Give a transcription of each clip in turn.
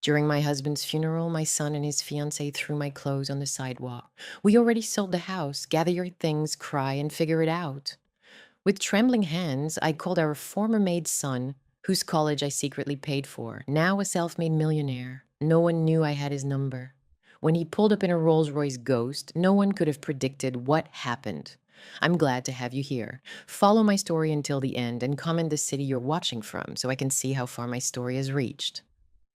During my husband's funeral, my son and his fiancée threw my clothes on the sidewalk. We already sold the house. Gather your things, cry, and figure it out. With trembling hands, I called our former maid's son, whose college I secretly paid for, now a self-made millionaire. No one knew I had his number. When he pulled up in a Rolls-Royce Ghost, no one could have predicted what happened. I'm glad to have you here. Follow my story until the end and comment the city you're watching from so I can see how far my story has reached.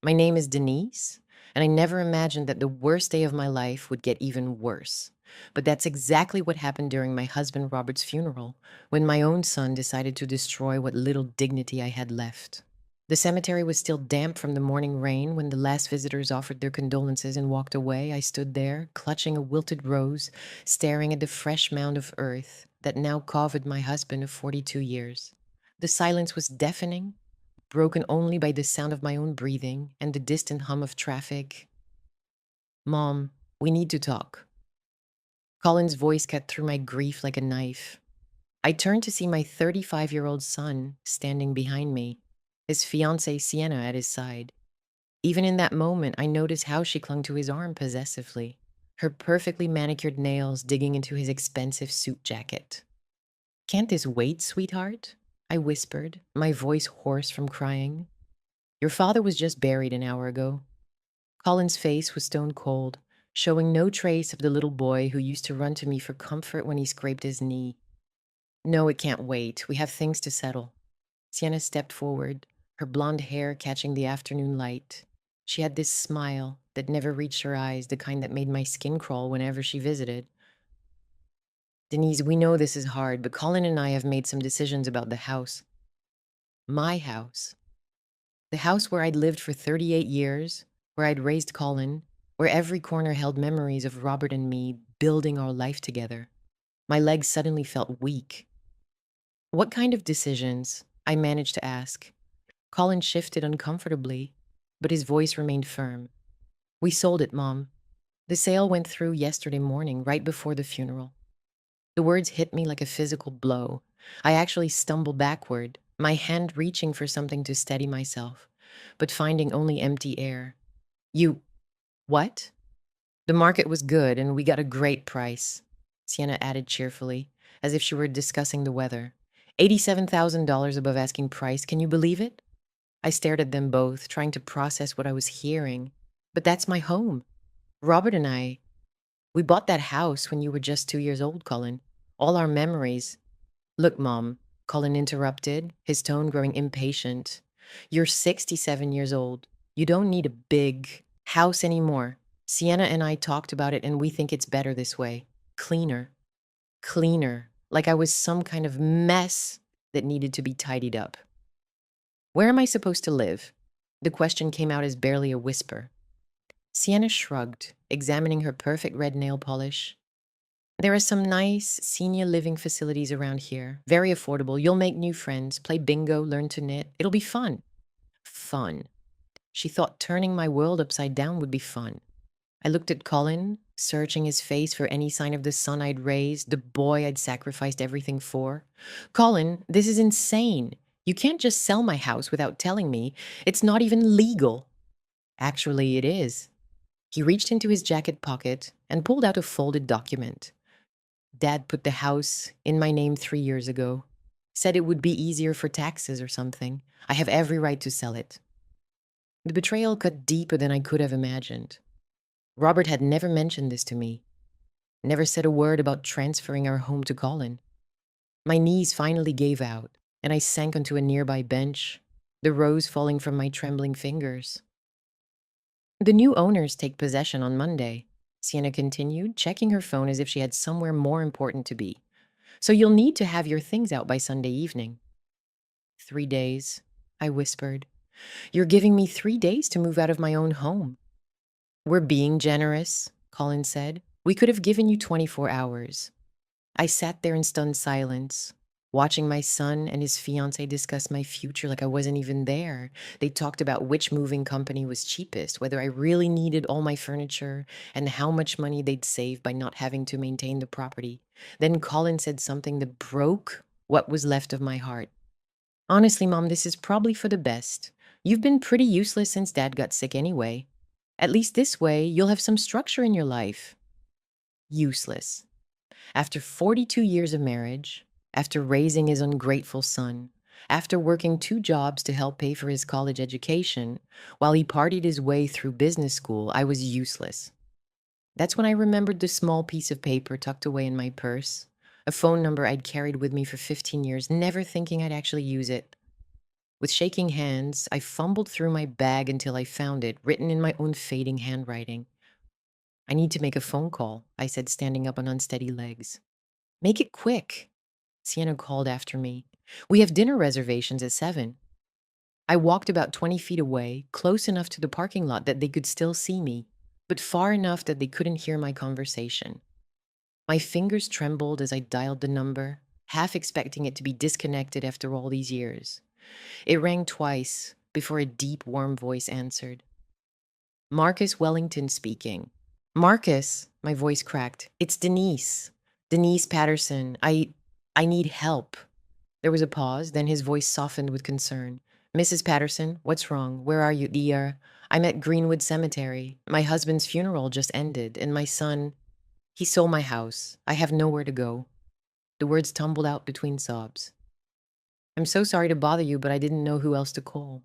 My name is Denise, and I never imagined that the worst day of my life would get even worse. But that's exactly what happened during my husband Robert's funeral, when my own son decided to destroy what little dignity I had left. The cemetery was still damp from the morning rain when the last visitors offered their condolences and walked away. I stood there, clutching a wilted rose, staring at the fresh mound of earth that now covered my husband of 42 years. The silence was deafening, broken only by the sound of my own breathing and the distant hum of traffic. Mom, we need to talk. Colin's voice cut through my grief like a knife. I turned to see my 35-year-old son standing behind me, his fiancée Sienna at his side. Even in that moment, I noticed how she clung to his arm possessively, her perfectly manicured nails digging into his expensive suit jacket. Can't this wait, sweetheart? I whispered, my voice hoarse from crying. Your father was just buried an hour ago. Colin's face was stone cold, showing no trace of the little boy who used to run to me for comfort when he scraped his knee. No, it can't wait. We have things to settle. Sienna stepped forward, her blonde hair catching the afternoon light. She had this smile that never reached her eyes, the kind that made my skin crawl whenever she visited. Denise, we know this is hard, but Colin and I have made some decisions about the house. My house. The house where I'd lived for 38 years, where I'd raised Colin, where every corner held memories of Robert and me building our life together. My legs suddenly felt weak. What kind of decisions? I managed to ask. Colin shifted uncomfortably, but his voice remained firm. We sold it, Mom. The sale went through yesterday morning, right before the funeral. The words hit me like a physical blow. I actually stumbled backward, my hand reaching for something to steady myself, but finding only empty air. You, what? The market was good and we got a great price, Sienna added cheerfully, as if she were discussing the weather. $87,000 above asking price, can you believe it? I stared at them both, trying to process what I was hearing. But that's my home. Robert and I, we bought that house when you were just 2 years old, Colin. All our memories. Look, Mom, Colin interrupted, his tone growing impatient. You're 67 years old. You don't need a big house anymore. Sienna and I talked about it and we think it's better this way. Cleaner. Cleaner. Like I was some kind of mess that needed to be tidied up. Where am I supposed to live? The question came out as barely a whisper. Sienna shrugged, examining her perfect red nail polish. There are some nice senior living facilities around here. Very affordable. You'll make new friends, play bingo, learn to knit. It'll be fun. Fun. She thought turning my world upside down would be fun. I looked at Colin, searching his face for any sign of the son I'd raised, the boy I'd sacrificed everything for. Colin, this is insane. You can't just sell my house without telling me. It's not even legal. Actually, it is. He reached into his jacket pocket and pulled out a folded document. Dad put the house in my name 3 years ago. Said it would be easier for taxes or something. I have every right to sell it. The betrayal cut deeper than I could have imagined. Robert had never mentioned this to me. Never said a word about transferring our home to Colin. My knees finally gave out, and I sank onto a nearby bench, the rose falling from my trembling fingers. The new owners take possession on Monday, Sienna continued, checking her phone as if she had somewhere more important to be. So you'll need to have your things out by Sunday evening. 3 days, I whispered. You're giving me 3 days to move out of my own home. We're being generous, Colin said. We could have given you 24 hours. I sat there in stunned silence, watching my son and his fiancée discuss my future like I wasn't even there. They talked about which moving company was cheapest, whether I really needed all my furniture, and how much money they'd save by not having to maintain the property. Then Colin said something that broke what was left of my heart. Honestly, Mom, this is probably for the best. You've been pretty useless since Dad got sick anyway. At least this way, you'll have some structure in your life. Useless. After 42 years of marriage, after raising his ungrateful son, after working 2 jobs to help pay for his college education, while he partied his way through business school, I was useless. That's when I remembered the small piece of paper tucked away in my purse, a phone number I'd carried with me for 15 years, never thinking I'd actually use it. With shaking hands, I fumbled through my bag until I found it, written in my own fading handwriting. I need to make a phone call, I said, standing up on unsteady legs. Make it quick, Sienna called after me. We have dinner reservations at 7. I walked about 20 feet away, close enough to the parking lot that they could still see me, but far enough that they couldn't hear my conversation. My fingers trembled as I dialed the number, half expecting it to be disconnected after all these years. It rang twice before a deep, warm voice answered. Marcus Wellington speaking. Marcus, my voice cracked. It's Denise. Denise Patterson. I need help. There was a pause, then his voice softened with concern. Mrs. Patterson, what's wrong? Where are you, dear? I'm at Greenwood Cemetery. My husband's funeral just ended, and my son, he sold my house. I have nowhere to go. The words tumbled out between sobs. I'm so sorry to bother you, but I didn't know who else to call.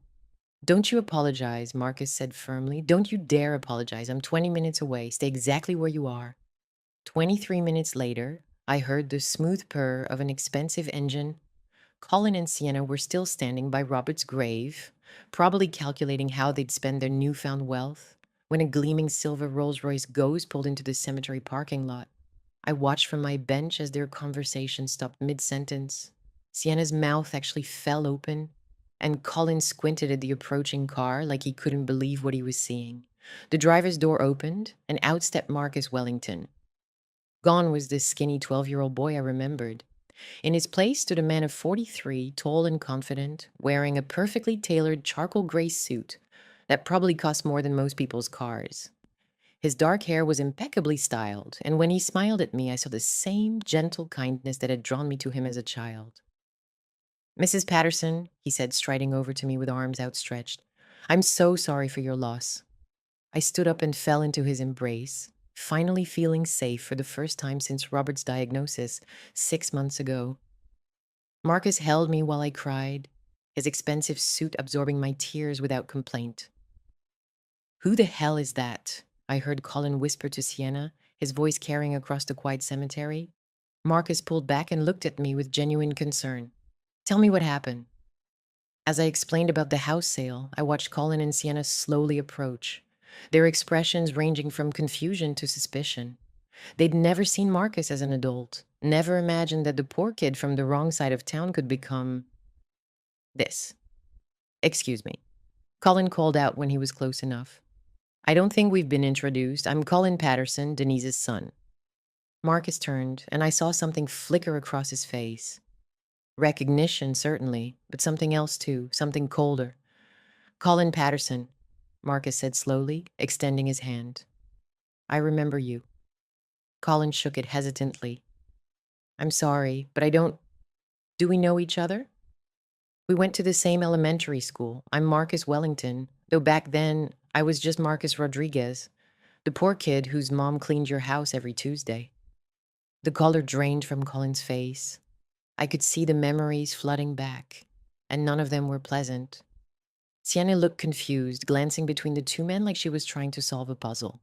Don't you apologize, Marcus said firmly. Don't you dare apologize. I'm 20 minutes away. Stay exactly where you are. 23 minutes later, I heard the smooth purr of an expensive engine. Colin and Sienna were still standing by Robert's grave, probably calculating how they'd spend their newfound wealth, when a gleaming silver Rolls-Royce Ghost pulled into the cemetery parking lot. I watched from my bench as their conversation stopped mid-sentence. Sienna's mouth actually fell open, and Colin squinted at the approaching car like he couldn't believe what he was seeing. The driver's door opened, and out stepped Marcus Wellington. Gone was the skinny 12-year-old boy I remembered. In his place stood a man of 43, tall and confident, wearing a perfectly tailored charcoal gray suit that probably cost more than most people's cars. His dark hair was impeccably styled, and when he smiled at me, I saw the same gentle kindness that had drawn me to him as a child. Mrs. Patterson, he said, striding over to me with arms outstretched, I'm so sorry for your loss. I stood up and fell into his embrace, finally feeling safe for the first time since Robert's diagnosis 6 months ago. Marcus held me while I cried, his expensive suit absorbing my tears without complaint. Who the hell is that? I heard Colin whisper to Sienna, his voice carrying across the quiet cemetery. Marcus pulled back and looked at me with genuine concern. Tell me what happened. As I explained about the house sale, I watched Colin and Sienna slowly approach, their expressions ranging from confusion to suspicion. They'd never seen Marcus as an adult, never imagined that the poor kid from the wrong side of town could become this. Excuse me. Colin called out when he was close enough. I don't think we've been introduced. I'm Colin Patterson, Denise's son. Marcus turned, and I saw something flicker across his face. Recognition, certainly, but something else too, something colder. Colin Patterson, Marcus said slowly, extending his hand. I remember you. Colin shook it hesitantly. I'm sorry, but I don't... Do we know each other? We went to the same elementary school. I'm Marcus Wellington, though back then I was just Marcus Rodriguez, the poor kid whose mom cleaned your house every Tuesday. The color drained from Colin's face. I could see the memories flooding back, and none of them were pleasant. Sienna looked confused, glancing between the two men like she was trying to solve a puzzle.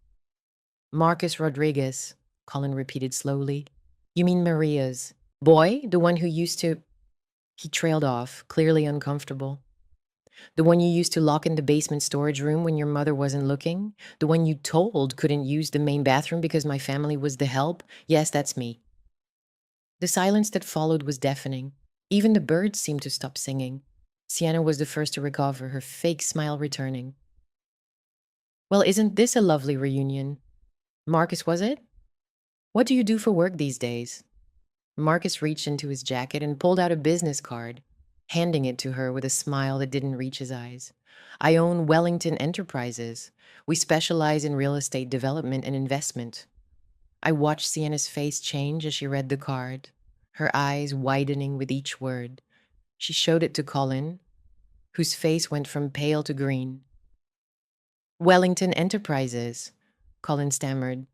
Marcus Rodriguez, Colin repeated slowly. You mean Maria's boy? The one who used to... He trailed off, clearly uncomfortable. The one you used to lock in the basement storage room when your mother wasn't looking? The one you told couldn't use the main bathroom because my family was the help? Yes, that's me. The silence that followed was deafening. Even the birds seemed to stop singing. Sienna was the first to recover, her fake smile returning. Well, isn't this a lovely reunion? Marcus, was it? What do you do for work these days? Marcus reached into his jacket and pulled out a business card, handing it to her with a smile that didn't reach his eyes. I own Wellington Enterprises. We specialize in real estate development and investment. I watched Sienna's face change as she read the card, her eyes widening with each word. She showed it to Colin, whose face went from pale to green. Wellington Enterprises, Colin stammered.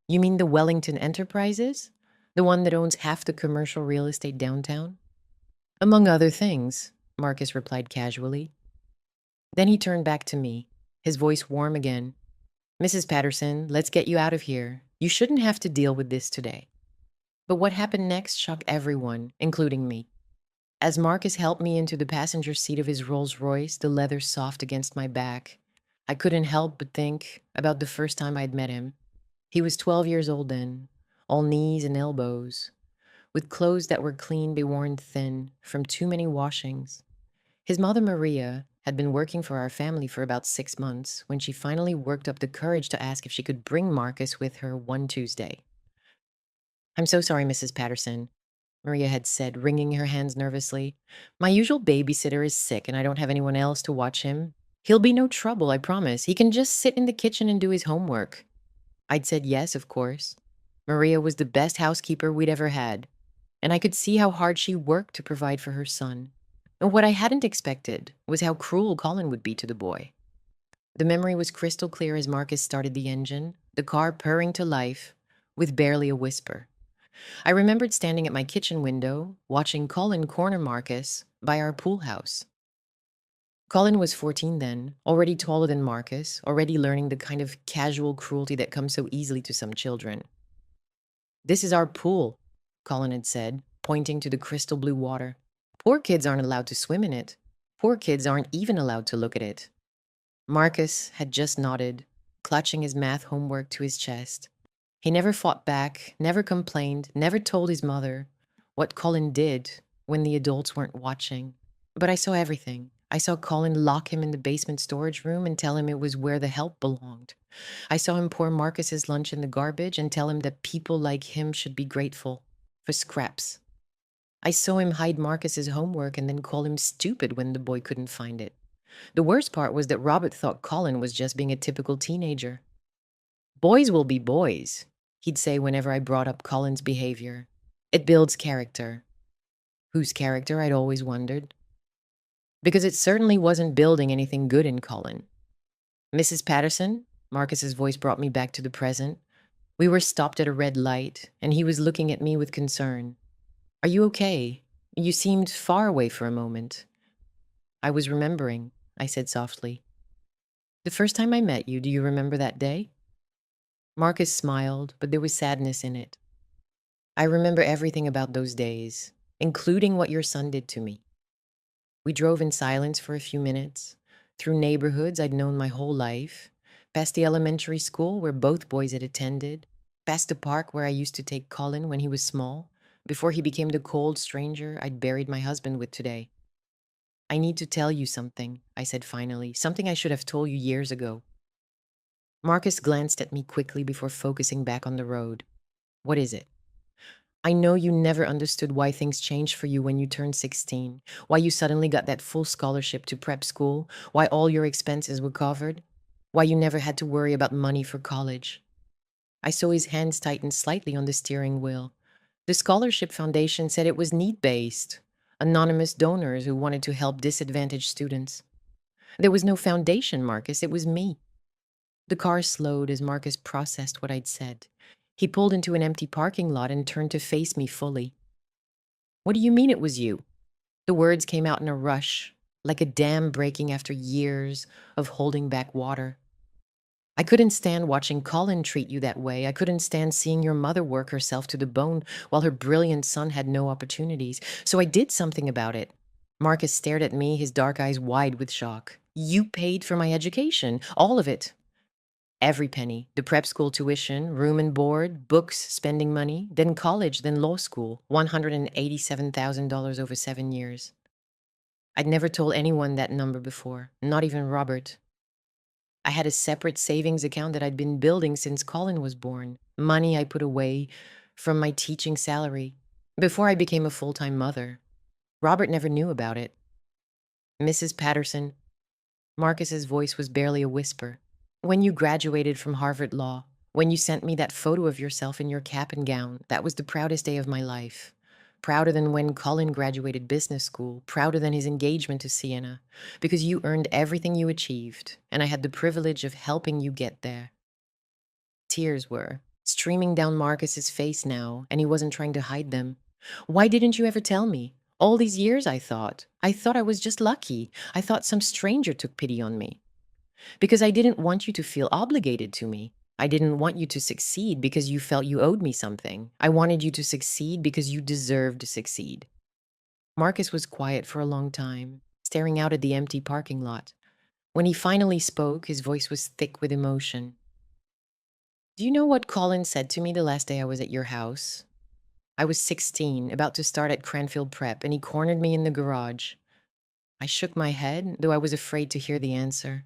You mean the Wellington Enterprises? The one that owns half the commercial real estate downtown? Among other things, Marcus replied casually. Then he turned back to me, his voice warm again. Mrs. Patterson, let's get you out of here. You shouldn't have to deal with this today. But what happened next shocked everyone, including me. As Marcus helped me into the passenger seat of his Rolls-Royce, the leather soft against my back, I couldn't help but think about the first time I'd met him. He was 12 years old then, all knees and elbows, with clothes that were clean but worn thin from too many washings. His mother, Maria, had been working for our family for about 6 months when she finally worked up the courage to ask if she could bring Marcus with her one Tuesday. I'm so sorry, Mrs. Patterson, Maria had said, wringing her hands nervously. My usual babysitter is sick and I don't have anyone else to watch him. He'll be no trouble, I promise. He can just sit in the kitchen and do his homework. I'd said yes, of course. Maria was the best housekeeper we'd ever had, and I could see how hard she worked to provide for her son. And what I hadn't expected was how cruel Colin would be to the boy. The memory was crystal clear as Marcus started the engine, the car purring to life, with barely a whisper. I remembered standing at my kitchen window, watching Colin corner Marcus by our pool house. Colin was 14 then, already taller than Marcus, already learning the kind of casual cruelty that comes so easily to some children. This is our pool, Colin had said, pointing to the crystal blue water. Poor kids aren't allowed to swim in it. Poor kids aren't even allowed to look at it. Marcus had just nodded, clutching his math homework to his chest. He never fought back, never complained, never told his mother what Colin did when the adults weren't watching. But I saw everything. I saw Colin lock him in the basement storage room and tell him it was where the help belonged. I saw him pour Marcus's lunch in the garbage and tell him that people like him should be grateful for scraps. I saw him hide Marcus's homework and then call him stupid when the boy couldn't find it. The worst part was that Robert thought Colin was just being a typical teenager. Boys will be boys, he'd say whenever I brought up Colin's behavior. It builds character. Whose character, I'd always wondered. Because it certainly wasn't building anything good in Colin. Mrs. Patterson, Marcus's voice brought me back to the present. We were stopped at a red light, and he was looking at me with concern. Are you okay? You seemed far away for a moment. I was remembering, I said softly. The first time I met you, do you remember that day? Marcus smiled, but there was sadness in it. I remember everything about those days, including what your son did to me. We drove in silence for a few minutes, through neighborhoods I'd known my whole life, past the elementary school where both boys had attended, past the park where I used to take Colin when he was small, before he became the cold stranger I'd buried my husband with today. I need to tell you something, I said finally, something I should have told you years ago. Marcus glanced at me quickly before focusing back on the road. What is it? I know you never understood why things changed for you when you turned 16, why you suddenly got that full scholarship to prep school, why all your expenses were covered, why you never had to worry about money for college. I saw his hands tighten slightly on the steering wheel. The scholarship foundation said it was need-based, anonymous donors who wanted to help disadvantaged students. There was no foundation, Marcus, it was me. The car slowed as Marcus processed what I'd said. He pulled into an empty parking lot and turned to face me fully. What do you mean it was you? The words came out in a rush, like a dam breaking after years of holding back water. I couldn't stand watching Colin treat you that way. I couldn't stand seeing your mother work herself to the bone while her brilliant son had no opportunities. So I did something about it. Marcus stared at me, his dark eyes wide with shock. You paid for my education, all of it. Every penny, the prep school tuition, room and board, books, spending money, then college, then law school, $187,000 over 7 years. I'd never told anyone that number before, not even Robert. I had a separate savings account that I'd been building since Colin was born, money I put away from my teaching salary, before I became a full-time mother. Robert never knew about it. Mrs. Patterson, Marcus's voice was barely a whisper. When you graduated from Harvard Law, when you sent me that photo of yourself in your cap and gown, that was the proudest day of my life. prouder than when Colin graduated business school, prouder than his engagement to Sienna, because you earned everything you achieved, and I had the privilege of helping you get there. Tears were streaming down Marcus's face now, and he wasn't trying to hide them. Why didn't you ever tell me? All these years, I thought. I thought I was just lucky. I thought some stranger took pity on me. Because I didn't want you to feel obligated to me. I didn't want you to succeed because you felt you owed me something. I wanted you to succeed because you deserved to succeed. Marcus was quiet for a long time, staring out at the empty parking lot. When he finally spoke, his voice was thick with emotion. Do you know what Colin said to me the last day I was at your house? I was 16, about to start at Cranfield Prep, and he cornered me in the garage. I shook my head, though I was afraid to hear the answer.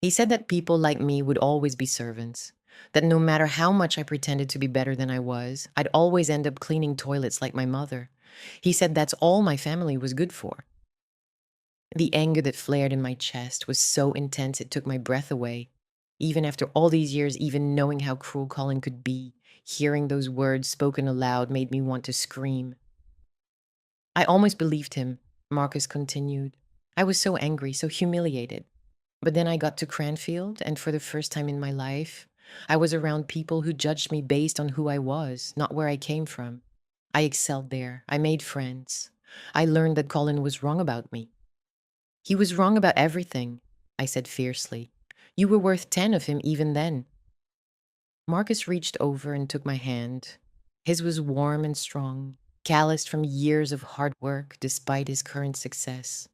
He said that people like me would always be servants, that no matter how much I pretended to be better than I was, I'd always end up cleaning toilets like my mother. He said that's all my family was good for. The anger that flared in my chest was so intense it took my breath away. Even after all these years, even knowing how cruel Colin could be, hearing those words spoken aloud made me want to scream. I almost believed him, Marcus continued. I was so angry, so humiliated. But then I got to Cranfield, and for the first time in my life, I was around people who judged me based on who I was, not where I came from. I excelled there. I made friends. I learned that Colin was wrong about me. He was wrong about everything, I said fiercely. You were worth 10 of him even then. Marcus reached over and took my hand. His was warm and strong, calloused from years of hard work despite his current success.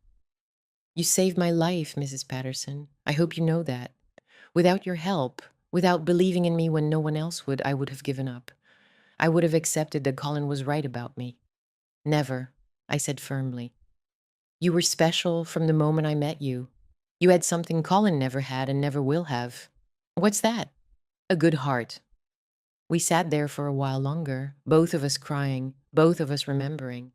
You saved my life, Mrs. Patterson. I hope you know that. Without your help, without believing in me when no one else would, I would have given up. I would have accepted that Colin was right about me. Never, I said firmly. You were special from the moment I met you. You had something Colin never had and never will have. What's that? A good heart. We sat there for a while longer, both of us crying, both of us remembering.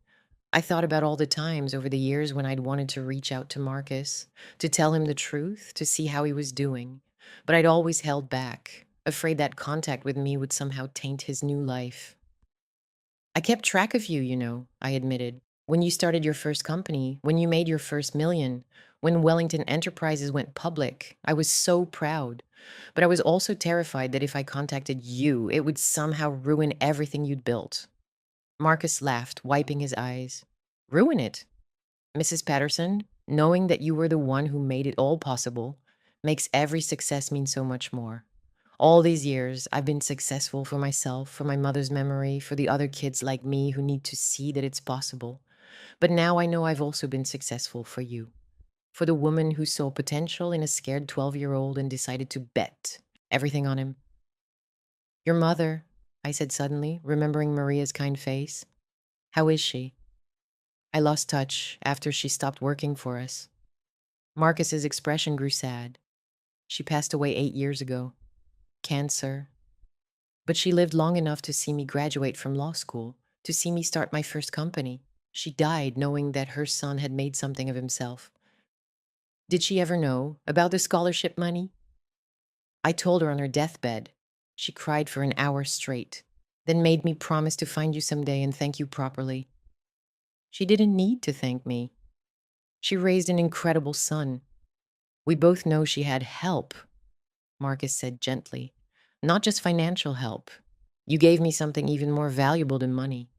I thought about all the times over the years when I'd wanted to reach out to Marcus, to tell him the truth, to see how he was doing. But I'd always held back, afraid that contact with me would somehow taint his new life. I kept track of you, I admitted. When you started your first company, when you made your first million, when Wellington Enterprises went public, I was so proud. But I was also terrified that if I contacted you, it would somehow ruin everything you'd built. Marcus laughed, wiping his eyes. Ruin it? Mrs. Patterson, knowing that you were the one who made it all possible, makes every success mean so much more. All these years, I've been successful for myself, for my mother's memory, for the other kids like me who need to see that it's possible. But now I know I've also been successful for you. For the woman who saw potential in a scared 12-year-old and decided to bet everything on him. Your mother, I said suddenly, remembering Maria's kind face. How is she? I lost touch after she stopped working for us. Marcus's expression grew sad. She passed away 8 years ago. Cancer. But she lived long enough to see me graduate from law school, to see me start my first company. She died knowing that her son had made something of himself. Did she ever know about the scholarship money? I told her on her deathbed. She cried for an hour straight, then made me promise to find you someday and thank you properly. She didn't need to thank me. She raised an incredible son. We both know she had help, Marcus said gently. Not just financial help. You gave me something even more valuable than money.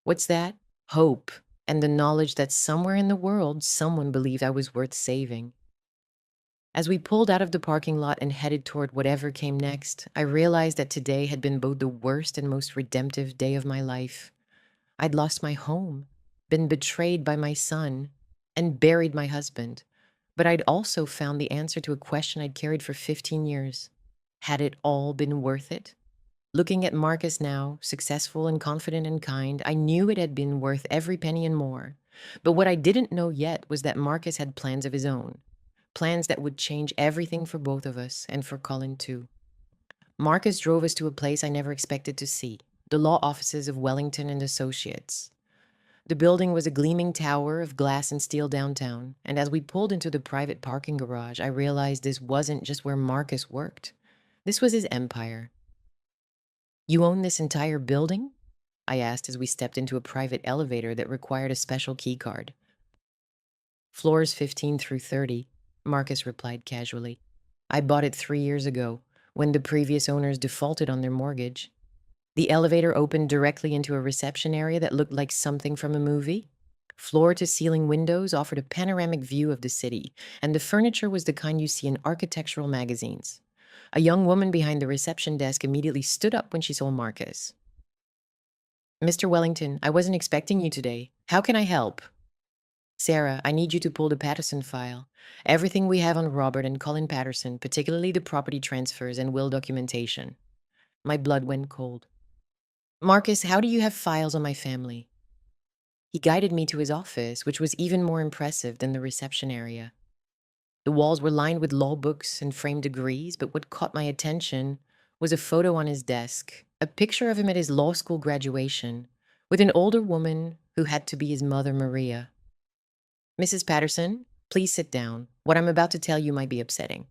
What's that? Hope, and the knowledge that somewhere in the world someone believed I was worth saving. As we pulled out of the parking lot and headed toward whatever came next, I realized that today had been both the worst and most redemptive day of my life. I'd lost my home, been betrayed by my son, and buried my husband. But I'd also found the answer to a question I'd carried for 15 years. Had it all been worth it? Looking at Marcus now, successful and confident and kind, I knew it had been worth every penny and more. But what I didn't know yet was that Marcus had plans of his own. Plans that would change everything for both of us and for Colin too. Marcus drove us to a place I never expected to see, the law offices of Wellington and Associates. The building was a gleaming tower of glass and steel downtown, and as we pulled into the private parking garage, I realized this wasn't just where Marcus worked. This was his empire. You own this entire building? I asked as we stepped into a private elevator that required a special key card. Floors 15 through 30, Marcus replied casually. I bought it 3 years ago, when the previous owners defaulted on their mortgage. The elevator opened directly into a reception area that looked like something from a movie. Floor to ceiling windows offered a panoramic view of the city, and the furniture was the kind you see in architectural magazines. A young woman behind the reception desk immediately stood up when she saw Marcus. Mr. Wellington, I wasn't expecting you today. How can I help? Sarah, I need you to pull the Patterson file. Everything we have on Robert and Colin Patterson, particularly the property transfers and will documentation. My blood went cold. Marcus, how do you have files on my family? He guided me to his office, which was even more impressive than the reception area. The walls were lined with law books and framed degrees, but what caught my attention was a photo on his desk, a picture of him at his law school graduation, with an older woman who had to be his mother, Maria. Mrs. Patterson, please sit down. What I'm about to tell you might be upsetting.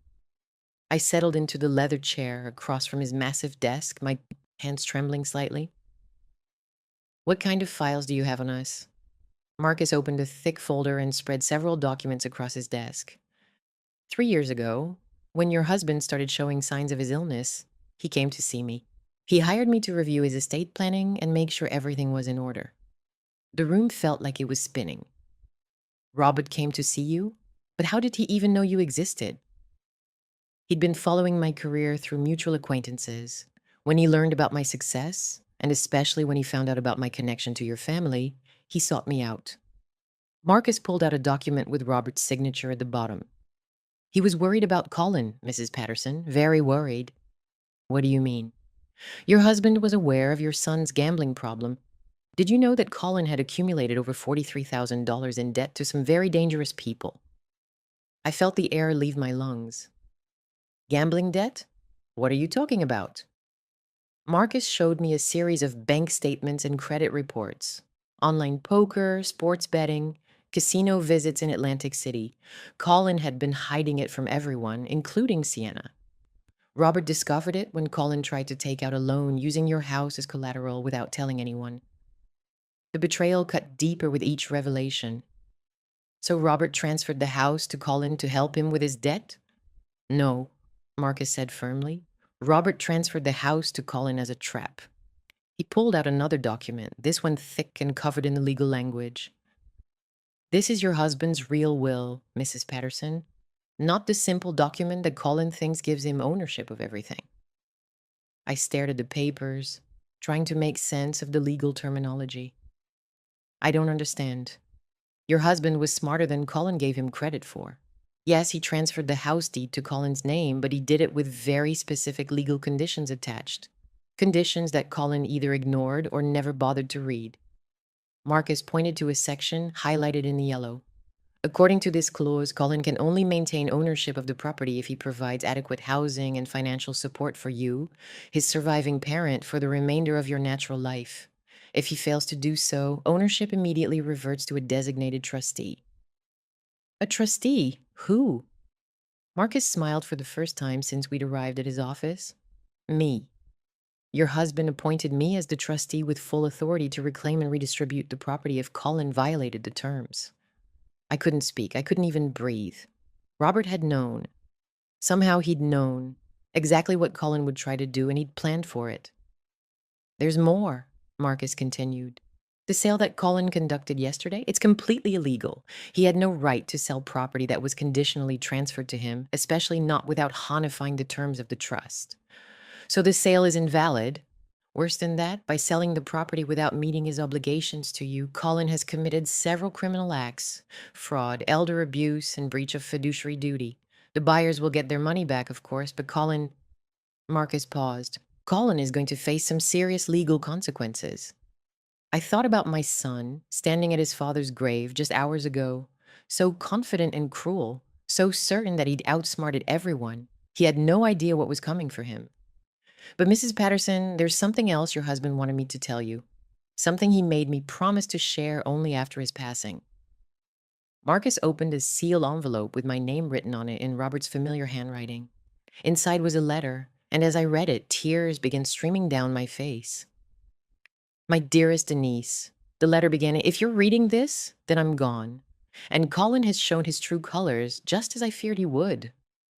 I settled into the leather chair across from his massive desk, my hands trembling slightly. What kind of files do you have on us? Marcus opened a thick folder and spread several documents across his desk. 3 years ago, when your husband started showing signs of his illness, he came to see me. He hired me to review his estate planning and make sure everything was in order. The room felt like it was spinning. Robert came to see you? But how did he even know you existed? He'd been following my career through mutual acquaintances. When he learned about my success, and especially when he found out about my connection to your family, he sought me out. Marcus pulled out a document with Robert's signature at the bottom. He was worried about Colin, Mrs. Patterson, very worried. What do you mean? Your husband was aware of your son's gambling problem. Did you know that Colin had accumulated over $43,000 in debt to some very dangerous people? I felt the air leave my lungs. Gambling debt? What are you talking about? Marcus showed me a series of bank statements and credit reports. Online poker, sports betting, casino visits in Atlantic City. Colin had been hiding it from everyone, including Sienna. Robert discovered it when Colin tried to take out a loan using your house as collateral without telling anyone. The betrayal cut deeper with each revelation. So Robert transferred the house to Colin to help him with his debt? No, Marcus said firmly. Robert transferred the house to Colin as a trap. He pulled out another document, this one thick and covered in the legal language. This is your husband's real will, Mrs. Patterson, not the simple document that Colin thinks gives him ownership of everything. I stared at the papers, trying to make sense of the legal terminology. I don't understand. Your husband was smarter than Colin gave him credit for. Yes, he transferred the house deed to Colin's name, but he did it with very specific legal conditions attached. Conditions that Colin either ignored or never bothered to read. Marcus pointed to a section highlighted in yellow. According to this clause, Colin can only maintain ownership of the property if he provides adequate housing and financial support for you, his surviving parent, for the remainder of your natural life. If he fails to do so, ownership immediately reverts to a designated trustee. A trustee? Who? Marcus smiled for the first time since we'd arrived at his office. Me. Your husband appointed me as the trustee with full authority to reclaim and redistribute the property if Colin violated the terms. I couldn't speak. I couldn't even breathe. Robert had known. Somehow he'd known exactly what Colin would try to do, and he'd planned for it. There's more, Marcus continued. The sale that Colin conducted yesterday, it's completely illegal. He had no right to sell property that was conditionally transferred to him, especially not without honifying the terms of the trust. So the sale is invalid. Worse than that, by selling the property without meeting his obligations to you, Colin has committed several criminal acts: fraud, elder abuse, and breach of fiduciary duty. The buyers will get their money back, of course, but Colin... Marcus paused. Colin is going to face some serious legal consequences. I thought about my son, standing at his father's grave just hours ago, so confident and cruel, so certain that he'd outsmarted everyone. He had no idea what was coming for him. But Mrs. Patterson, there's something else your husband wanted me to tell you. Something he made me promise to share only after his passing. Marcus opened a sealed envelope with my name written on it in Robert's familiar handwriting. Inside was a letter, and as I read it, tears began streaming down my face. My dearest Denise, the letter began, "If you're reading this, then I'm gone. And Colin has shown his true colors, just as I feared he would.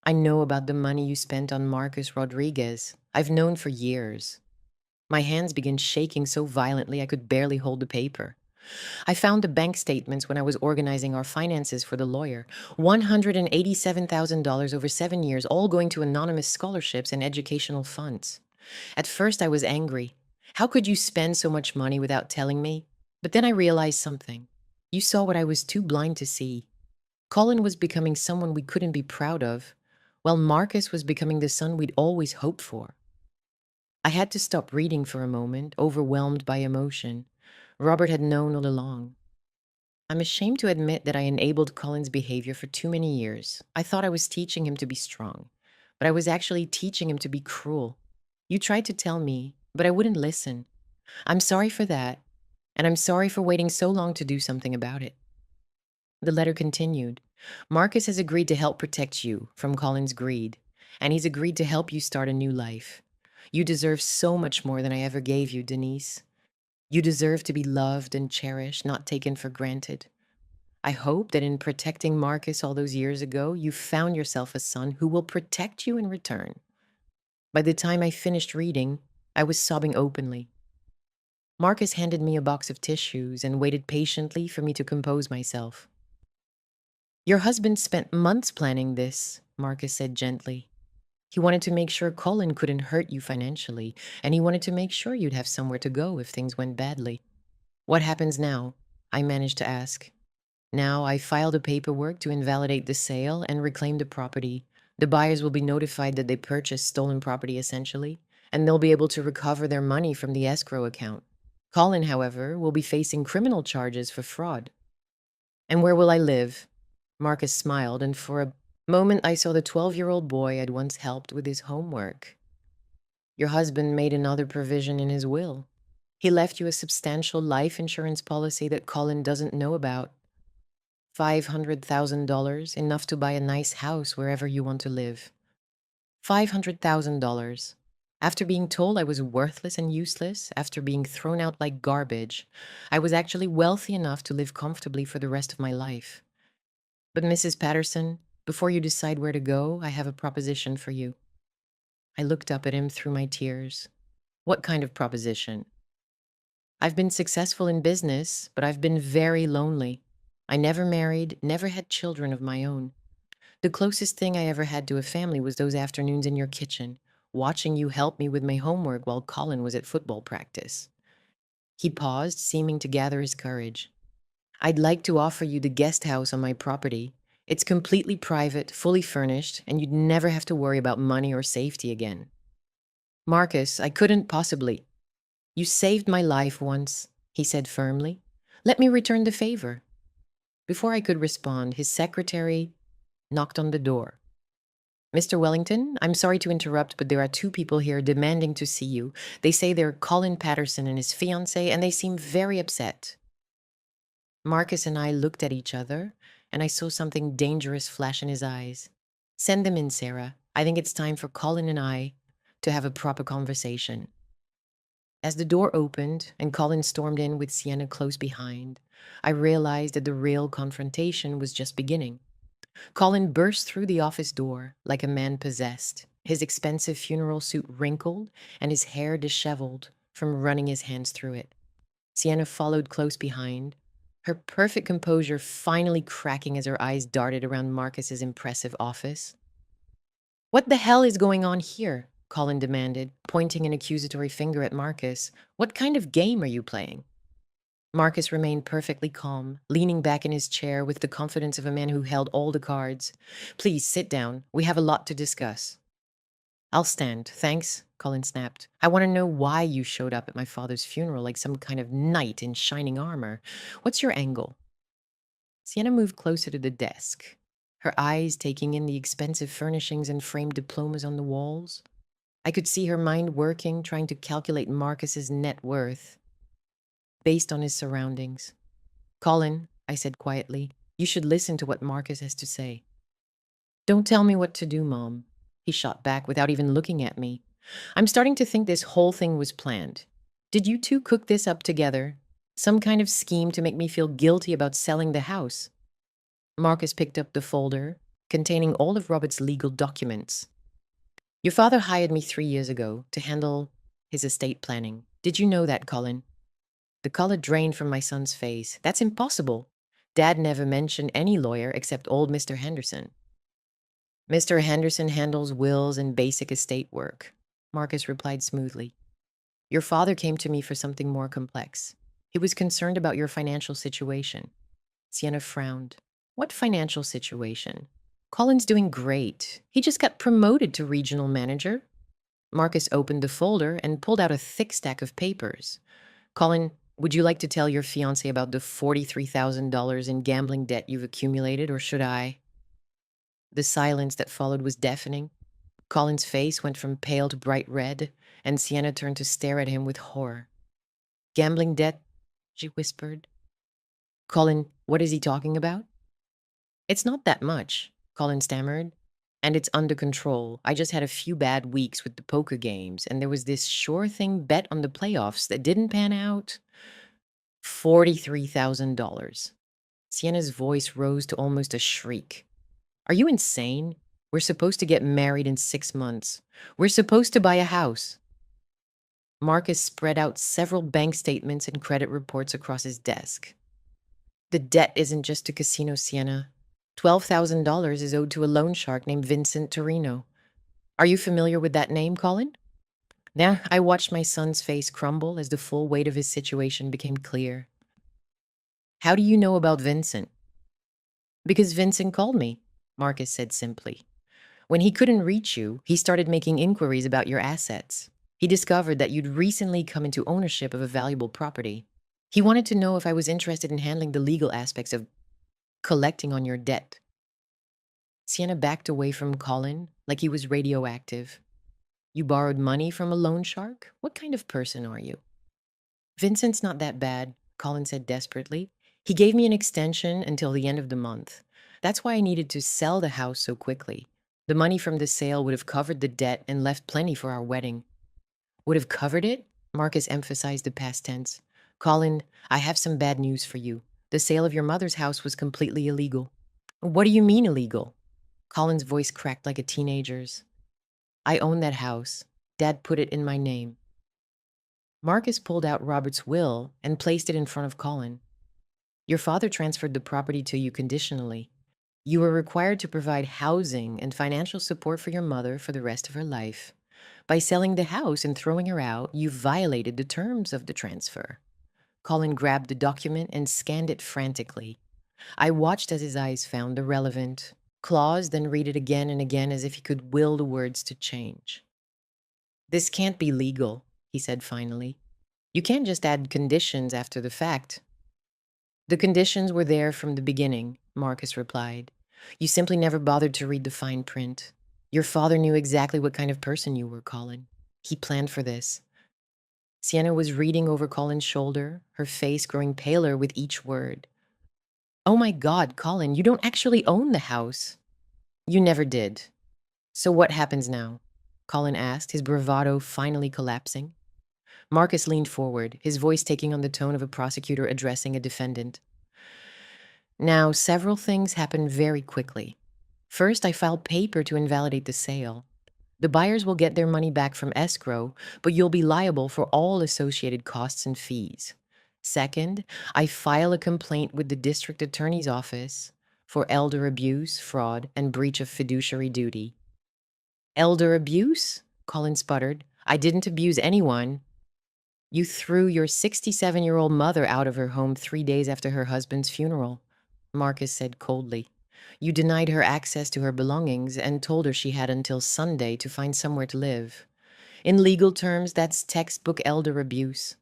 I know about the money you spent on Marcus Rodriguez. I've known for years." My hands began shaking so violently I could barely hold the paper. I found the bank statements when I was organizing our finances for the lawyer. $187,000 over 7 years, all going to anonymous scholarships and educational funds. At first, I was angry. How could you spend so much money without telling me? But then I realized something. You saw what I was too blind to see. Colin was becoming someone we couldn't be proud of, while Marcus was becoming the son we'd always hoped for. I had to stop reading for a moment, overwhelmed by emotion. Robert had known all along. I'm ashamed to admit that I enabled Colin's behavior for too many years. I thought I was teaching him to be strong, but I was actually teaching him to be cruel. You tried to tell me, but I wouldn't listen. I'm sorry for that, and I'm sorry for waiting so long to do something about it. The letter continued. Marcus has agreed to help protect you from Colin's greed, and he's agreed to help you start a new life. You deserve so much more than I ever gave you, Denise. You deserve to be loved and cherished, not taken for granted. I hope that in protecting Marcus all those years ago, you found yourself a son who will protect you in return. By the time I finished reading, I was sobbing openly. Marcus handed me a box of tissues and waited patiently for me to compose myself. Your husband spent months planning this, Marcus said gently. He wanted to make sure Colin couldn't hurt you financially, and he wanted to make sure you'd have somewhere to go if things went badly. What happens now? I managed to ask. Now I filed the paperwork to invalidate the sale and reclaim the property. The buyers will be notified that they purchased stolen property essentially, and they'll be able to recover their money from the escrow account. Colin, however, will be facing criminal charges for fraud. And where will I live? Marcus smiled, and for a moment I saw the 12-year-old boy I'd once helped with his homework. Your husband made another provision in his will. He left you a substantial life insurance policy that Colin doesn't know about. $500,000, enough to buy a nice house wherever you want to live. $500,000. After being told I was worthless and useless, after being thrown out like garbage, I was actually wealthy enough to live comfortably for the rest of my life. But Mrs. Patterson, before you decide where to go, I have a proposition for you. I looked up at him through my tears. What kind of proposition? I've been successful in business, but I've been very lonely. I never married, never had children of my own. The closest thing I ever had to a family was those afternoons in your kitchen, watching you help me with my homework while Colin was at football practice. He paused, seeming to gather his courage. I'd like to offer you the guest house on my property. It's completely private, fully furnished, and you'd never have to worry about money or safety again. Marcus, I couldn't possibly. You saved my life once, he said firmly. Let me return the favor. Before I could respond, his secretary knocked on the door. Mr. Wellington, I'm sorry to interrupt, but there are two people here demanding to see you. They say they're Colin Patterson and his fiancée, and they seem very upset. Marcus and I looked at each other, and I saw something dangerous flash in his eyes. Send them in, Sarah. I think it's time for Colin and I to have a proper conversation. As the door opened and Colin stormed in with Sienna close behind, I realized that the real confrontation was just beginning. Colin burst through the office door like a man possessed, his expensive funeral suit wrinkled and his hair disheveled from running his hands through it. Sienna followed close behind, her perfect composure finally cracking as her eyes darted around Marcus's impressive office. What the hell is going on here? Colin demanded, pointing an accusatory finger at Marcus. What kind of game are you playing? Marcus remained perfectly calm, leaning back in his chair with the confidence of a man who held all the cards. Please sit down. We have a lot to discuss. I'll stand, thanks, Colin snapped. I want to know why you showed up at my father's funeral like some kind of knight in shining armor. What's your angle? Sienna moved closer to the desk, her eyes taking in the expensive furnishings and framed diplomas on the walls. I could see her mind working, trying to calculate Marcus's net worth based on his surroundings. Colin, I said quietly, you should listen to what Marcus has to say. Don't tell me what to do, Mom, he shot back without even looking at me. I'm starting to think this whole thing was planned. Did you two cook this up together? Some kind of scheme to make me feel guilty about selling the house? Marcus picked up the folder containing all of Robert's legal documents. Your father hired me 3 years ago to handle his estate planning. Did you know that, Colin? The color drained from my son's face. That's impossible. Dad never mentioned any lawyer except old Mr. Henderson. Mr. Henderson handles wills and basic estate work, Marcus replied smoothly. Your father came to me for something more complex. He was concerned about your financial situation. Sienna frowned. What financial situation? Colin's doing great. He just got promoted to regional manager. Marcus opened the folder and pulled out a thick stack of papers. Colin, would you like to tell your fiancé about the $43,000 in gambling debt you've accumulated, or should I? The silence that followed was deafening. Colin's face went from pale to bright red, and Sienna turned to stare at him with horror. Gambling debt, she whispered. Colin, what is he talking about? It's not that much, Colin stammered. And it's under control. I just had a few bad weeks with the poker games, and there was this sure thing bet on the playoffs that didn't pan out. $43,000. Sienna's voice rose to almost a shriek. Are you insane? We're supposed to get married in 6 months. We're supposed to buy a house. Marcus spread out several bank statements and credit reports across his desk. The debt isn't just a casino, Sienna. $12,000 is owed to a loan shark named Vincent Torino. Are you familiar with that name, Colin? Now, I watched my son's face crumble as the full weight of his situation became clear. How do you know about Vincent? Because Vincent called me, Marcus said simply. When he couldn't reach you, he started making inquiries about your assets. He discovered that you'd recently come into ownership of a valuable property. He wanted to know if I was interested in handling the legal aspects of collecting on your debt. Sienna backed away from Colin like he was radioactive. You borrowed money from a loan shark? What kind of person are you? Vincent's not that bad, Colin said desperately. He gave me an extension until the end of the month. That's why I needed to sell the house so quickly. The money from the sale would have covered the debt and left plenty for our wedding. Would have covered it? Marcus emphasized the past tense. Colin, I have some bad news for you. The sale of your mother's house was completely illegal. What do you mean illegal? Colin's voice cracked like a teenager's. I own that house. Dad put it in my name. Marcus pulled out Robert's will and placed it in front of Colin. Your father transferred the property to you conditionally. You were required to provide housing and financial support for your mother for the rest of her life. By selling the house and throwing her out, you violated the terms of the transfer. Colin grabbed the document and scanned it frantically. I watched as his eyes found the relevant clause, then read it again and again as if he could will the words to change. This can't be legal, he said finally. You can't just add conditions after the fact. The conditions were there from the beginning, Marcus replied. You simply never bothered to read the fine print. Your father knew exactly what kind of person you were, Colin. He planned for this. Sienna was reading over Colin's shoulder, her face growing paler with each word. Oh my God, Colin, you don't actually own the house. You never did. So what happens now? Colin asked, his bravado finally collapsing. Marcus leaned forward, his voice taking on the tone of a prosecutor addressing a defendant. Now, several things happened very quickly. First, I filed paper to invalidate the sale. The buyers will get their money back from escrow, but you'll be liable for all associated costs and fees. Second, I file a complaint with the district attorney's office for elder abuse, fraud, and breach of fiduciary duty. Elder abuse? Colin sputtered. I didn't abuse anyone. You threw your 67-year-old mother out of her home 3 days after her husband's funeral, Marcus said coldly. You denied her access to her belongings and told her she had until Sunday to find somewhere to live. In legal terms, that's textbook elder abuse.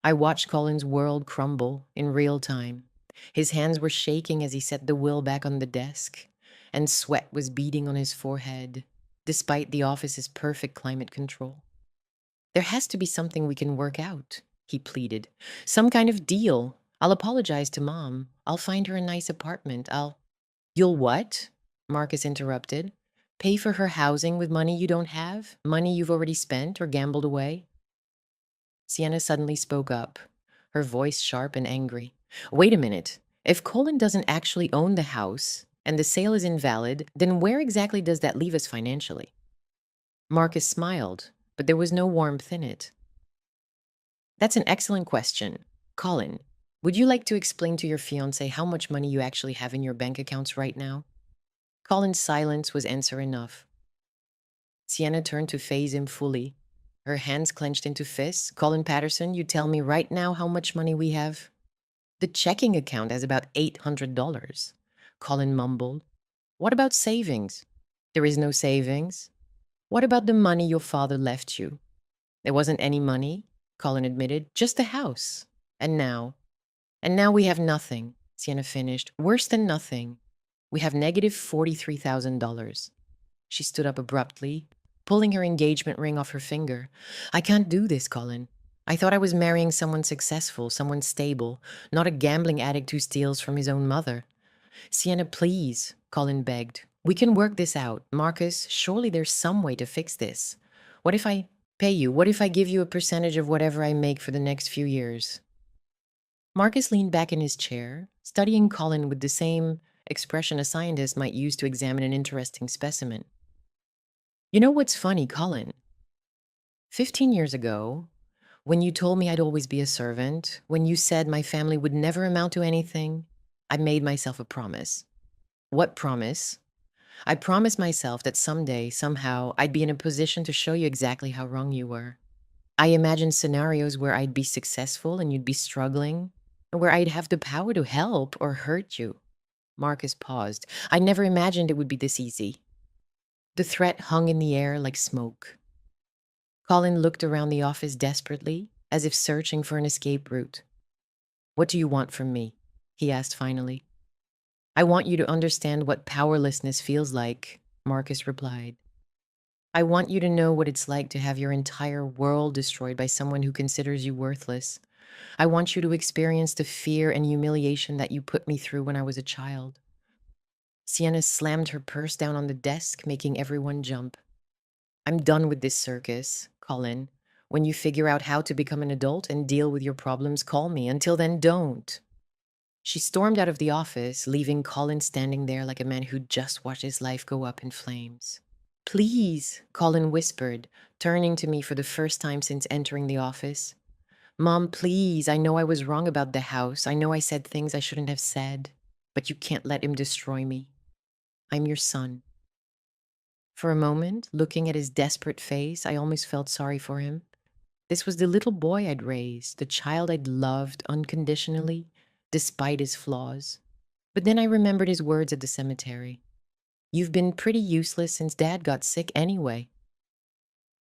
I watched Colin's world crumble in real time. His hands were shaking as he set the will back on the desk, and sweat was beading on his forehead, despite the office's perfect climate control. There has to be something we can work out, he pleaded. Some kind of deal. I'll apologize to Mom. I'll find her a nice apartment. You'll what? Marcus interrupted. Pay for her housing with money you don't have? Money you've already spent or gambled away? Sienna suddenly spoke up, her voice sharp and angry. Wait a minute. If Colin doesn't actually own the house and the sale is invalid, then where exactly does that leave us financially? Marcus smiled, but there was no warmth in it. That's an excellent question. Colin, would you like to explain to your fiance how much money you actually have in your bank accounts right now? Colin's silence was answer enough. Sienna turned to face him fully, her hands clenched into fists. Colin Patterson, you tell me right now how much money we have? The checking account has about $800. Colin mumbled. What about savings? There is no savings. What about the money your father left you? There wasn't any money, Colin admitted, just the house. And now? And now we have nothing, Sienna finished. Worse than nothing. We have negative $43,000. She stood up abruptly, pulling her engagement ring off her finger. I can't do this, Colin. I thought I was marrying someone successful, someone stable, not a gambling addict who steals from his own mother. Sienna, please, Colin begged. We can work this out. Marcus, surely there's some way to fix this. What if I pay you? What if I give you a percentage of whatever I make for the next few years? Marcus leaned back in his chair, studying Colin with the same expression a scientist might use to examine an interesting specimen. You know what's funny, Colin? 15 years ago, when you told me I'd always be a servant, when you said my family would never amount to anything, I made myself a promise. What promise? I promised myself that someday, somehow, I'd be in a position to show you exactly how wrong you were. I imagined scenarios where I'd be successful and you'd be struggling, and where I'd have the power to help or hurt you. Marcus paused. I never imagined it would be this easy. The threat hung in the air like smoke. Colin looked around the office desperately, as if searching for an escape route. What do you want from me? He asked finally. I want you to understand what powerlessness feels like, Marcus replied. I want you to know what it's like to have your entire world destroyed by someone who considers you worthless. I want you to experience the fear and humiliation that you put me through when I was a child. Sienna slammed her purse down on the desk, making everyone jump. I'm done with this circus, Colin. When you figure out how to become an adult and deal with your problems, call me. Until then, don't. She stormed out of the office, leaving Colin standing there like a man who'd just watched his life go up in flames. Please, Colin whispered, turning to me for the first time since entering the office. Mom, please, I know I was wrong about the house. I know I said things I shouldn't have said, but you can't let him destroy me. I'm your son. For a moment, looking at his desperate face, I almost felt sorry for him. This was the little boy I'd raised, the child I'd loved unconditionally, despite his flaws. But then I remembered his words at the cemetery. You've been pretty useless since Dad got sick anyway.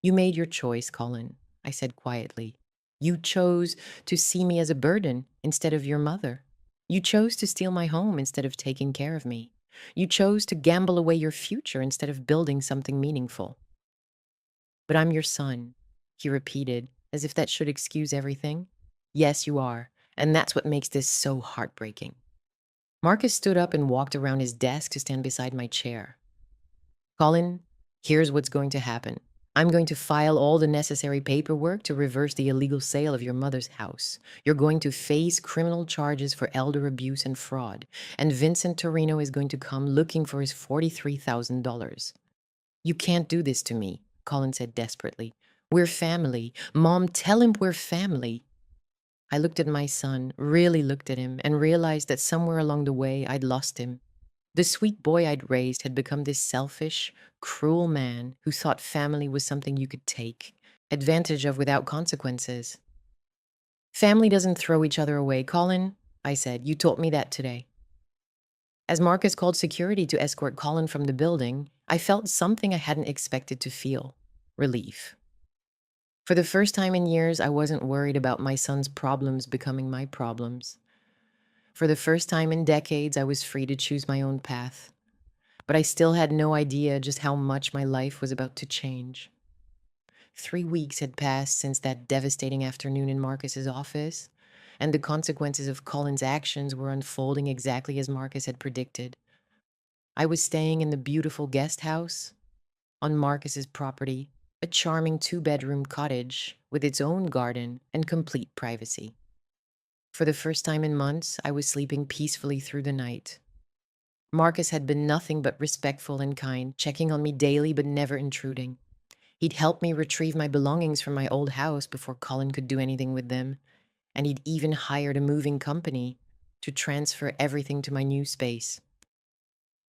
You made your choice, Colin, I said quietly. You chose to see me as a burden instead of your mother. You chose to steal my home instead of taking care of me. You chose to gamble away your future instead of building something meaningful. But I'm your son, he repeated, as if that should excuse everything. Yes, you are, and that's what makes this so heartbreaking. Marcus stood up and walked around his desk to stand beside my chair. Colin, here's what's going to happen. I'm going to file all the necessary paperwork to reverse the illegal sale of your mother's house. You're going to face criminal charges for elder abuse and fraud, and Vincent Torino is going to come looking for his $43,000. You can't do this to me, Colin said desperately. We're family. Mom, tell him we're family. I looked at my son, really looked at him, and realized that somewhere along the way I'd lost him. The sweet boy I'd raised had become this selfish, cruel man who thought family was something you could take advantage of without consequences. Family doesn't throw each other away, Colin, I said. You taught me that today. As Marcus called security to escort Colin from the building, I felt something I hadn't expected to feel: relief. For the first time in years, I wasn't worried about my son's problems becoming my problems. For the first time in decades, I was free to choose my own path. But I still had no idea just how much my life was about to change. 3 weeks had passed since that devastating afternoon in Marcus's office, and the consequences of Colin's actions were unfolding exactly as Marcus had predicted. I was staying in the beautiful guest house on Marcus's property, a charming two-bedroom cottage with its own garden and complete privacy. For the first time in months, I was sleeping peacefully through the night. Marcus had been nothing but respectful and kind, checking on me daily but never intruding. He'd helped me retrieve my belongings from my old house before Colin could do anything with them, and he'd even hired a moving company to transfer everything to my new space.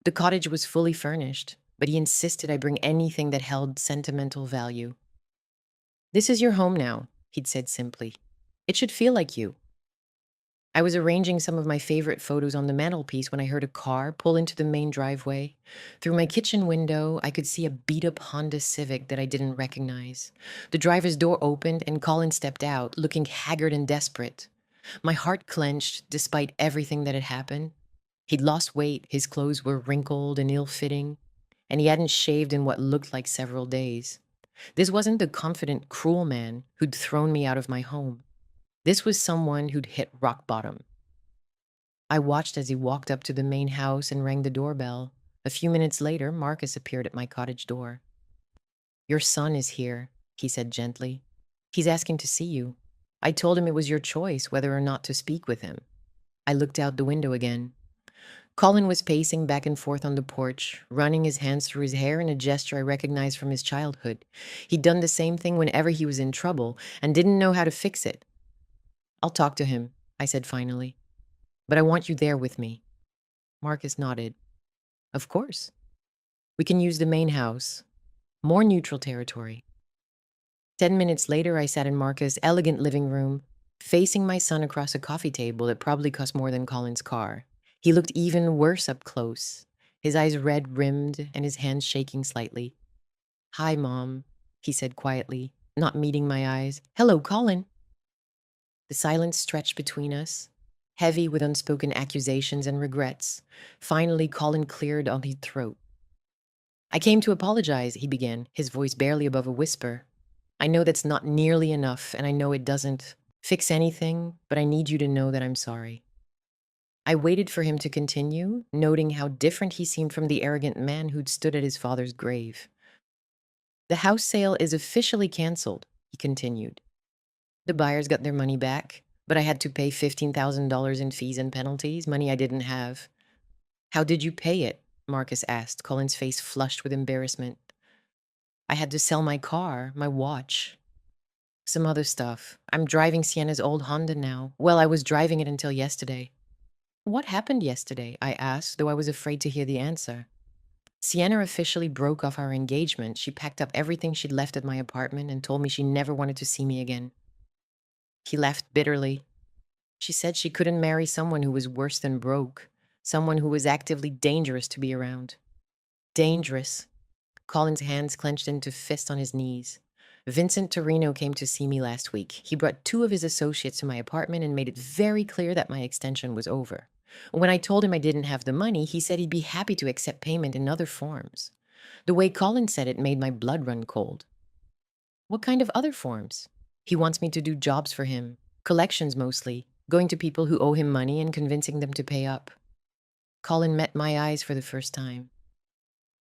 The cottage was fully furnished, but he insisted I bring anything that held sentimental value. "This is your home now," he'd said simply. "It should feel like you." I was arranging some of my favorite photos on the mantelpiece when I heard a car pull into the main driveway. Through my kitchen window, I could see a beat-up Honda Civic that I didn't recognize. The driver's door opened and Colin stepped out, looking haggard and desperate. My heart clenched despite everything that had happened. He'd lost weight, his clothes were wrinkled and ill-fitting, and he hadn't shaved in what looked like several days. This wasn't the confident, cruel man who'd thrown me out of my home. This was someone who'd hit rock bottom. I watched as he walked up to the main house and rang the doorbell. A few minutes later, Marcus appeared at my cottage door. "Your son is here," he said gently. "He's asking to see you. I told him it was your choice whether or not to speak with him." I looked out the window again. Colin was pacing back and forth on the porch, running his hands through his hair in a gesture I recognized from his childhood. He'd done the same thing whenever he was in trouble and didn't know how to fix it. "I'll talk to him," I said finally. "But I want you there with me." Marcus nodded. "Of course. We can use the main house. More neutral territory." 10 minutes later, I sat in Marcus' elegant living room, facing my son across a coffee table that probably cost more than Colin's car. He looked even worse up close, his eyes red-rimmed and his hands shaking slightly. "Hi, Mom," he said quietly, not meeting my eyes. "Hello, Colin." The silence stretched between us, heavy with unspoken accusations and regrets. Finally, Colin cleared on his throat. "I came to apologize," he began, his voice barely above a whisper. "I know that's not nearly enough, and I know it doesn't fix anything, but I need you to know that I'm sorry." I waited for him to continue, noting how different he seemed from the arrogant man who'd stood at his father's grave. "The house sale is officially canceled," he continued. "The buyers got their money back, but I had to pay $15,000 in fees and penalties, money I didn't have." "How did you pay it?" Marcus asked, Colin's face flushed with embarrassment. "I had to sell my car, my watch, some other stuff. I'm driving Sienna's old Honda now. Well, I was driving it until yesterday." "What happened yesterday?" I asked, though I was afraid to hear the answer. "Sienna officially broke off our engagement. She packed up everything she'd left at my apartment and told me she never wanted to see me again." He laughed bitterly. "She said she couldn't marry someone who was worse than broke, someone who was actively dangerous to be around." Dangerous. Colin's hands clenched into fists on his knees. "Vincent Torino came to see me last week. He brought two of his associates to my apartment and made it very clear that my extension was over. When I told him I didn't have the money, he said he'd be happy to accept payment in other forms." The way Colin said it made my blood run cold. "What kind of other forms?" "He wants me to do jobs for him. Collections mostly. Going to people who owe him money and convincing them to pay up." Colin met my eyes for the first time.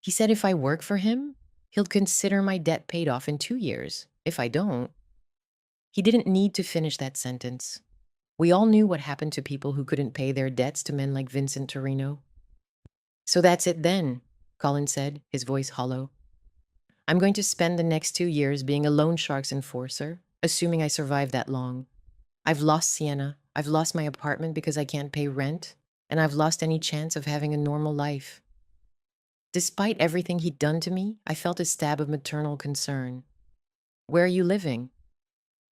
"He said if I work for him, he'll consider my debt paid off in 2 years. If I don't." He didn't need to finish that sentence. We all knew what happened to people who couldn't pay their debts to men like Vincent Torino. "So that's it then," Colin said, his voice hollow. "I'm going to spend the next 2 years being a loan shark's enforcer, assuming I survive that long. I've lost Sienna. I've lost my apartment because I can't pay rent, and I've lost any chance of having a normal life." Despite everything he'd done to me, I felt a stab of maternal concern. "Where are you living?"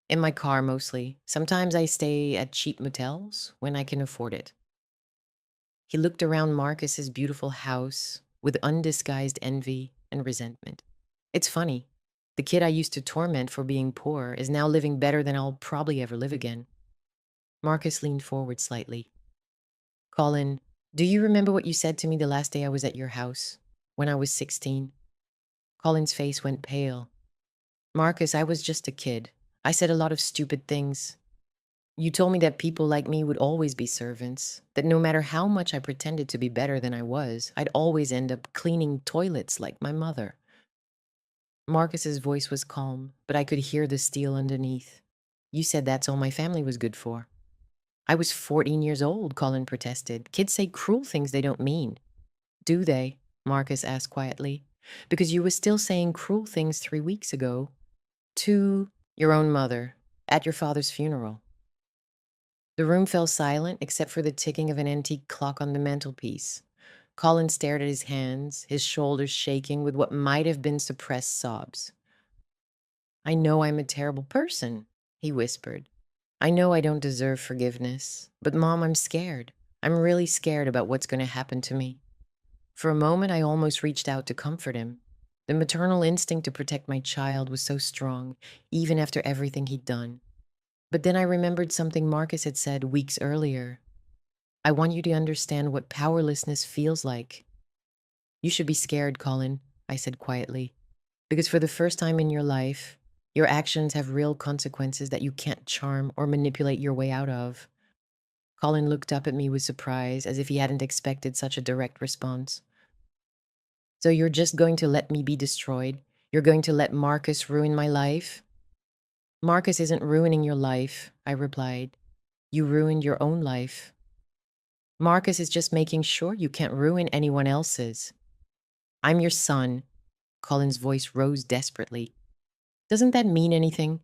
"In my car, mostly. Sometimes I stay at cheap motels when I can afford it." He looked around Marcus's beautiful house with undisguised envy and resentment. "It's funny. The kid I used to torment for being poor is now living better than I'll probably ever live again." Marcus leaned forward slightly. "Colin, do you remember what you said to me the last day I was at your house, when I was 16? Colin's face went pale. "Marcus, I was just a kid. I said a lot of stupid things. You told me that people like me would always be servants, that no matter how much I pretended to be better than I was, I'd always end up cleaning toilets like my mother." Marcus's voice was calm, but I could hear the steel underneath. You said that's all my family was good for. I was 14 years old, Colin protested. Kids say cruel things they don't mean. Do they? Marcus asked quietly. Because you were still saying cruel things 3 weeks ago. To your own mother, at your father's funeral. The room fell silent except for the ticking of an antique clock on the mantelpiece. Colin stared at his hands, his shoulders shaking with what might have been suppressed sobs. I know I'm a terrible person, he whispered. I know I don't deserve forgiveness, but Mom, I'm scared. I'm really scared about what's going to happen to me. For a moment, I almost reached out to comfort him. The maternal instinct to protect my child was so strong, even after everything he'd done. But then I remembered something Marcus had said weeks earlier. I want you to understand what powerlessness feels like. You should be scared, Colin, I said quietly, because for the first time in your life, your actions have real consequences that you can't charm or manipulate your way out of. Colin looked up at me with surprise, as if he hadn't expected such a direct response. So you're just going to let me be destroyed? You're going to let Marcus ruin my life? Marcus isn't ruining your life, I replied. You ruined your own life. Marcus is just making sure you can't ruin anyone else's. I'm your son. Colin's voice rose desperately. Doesn't that mean anything?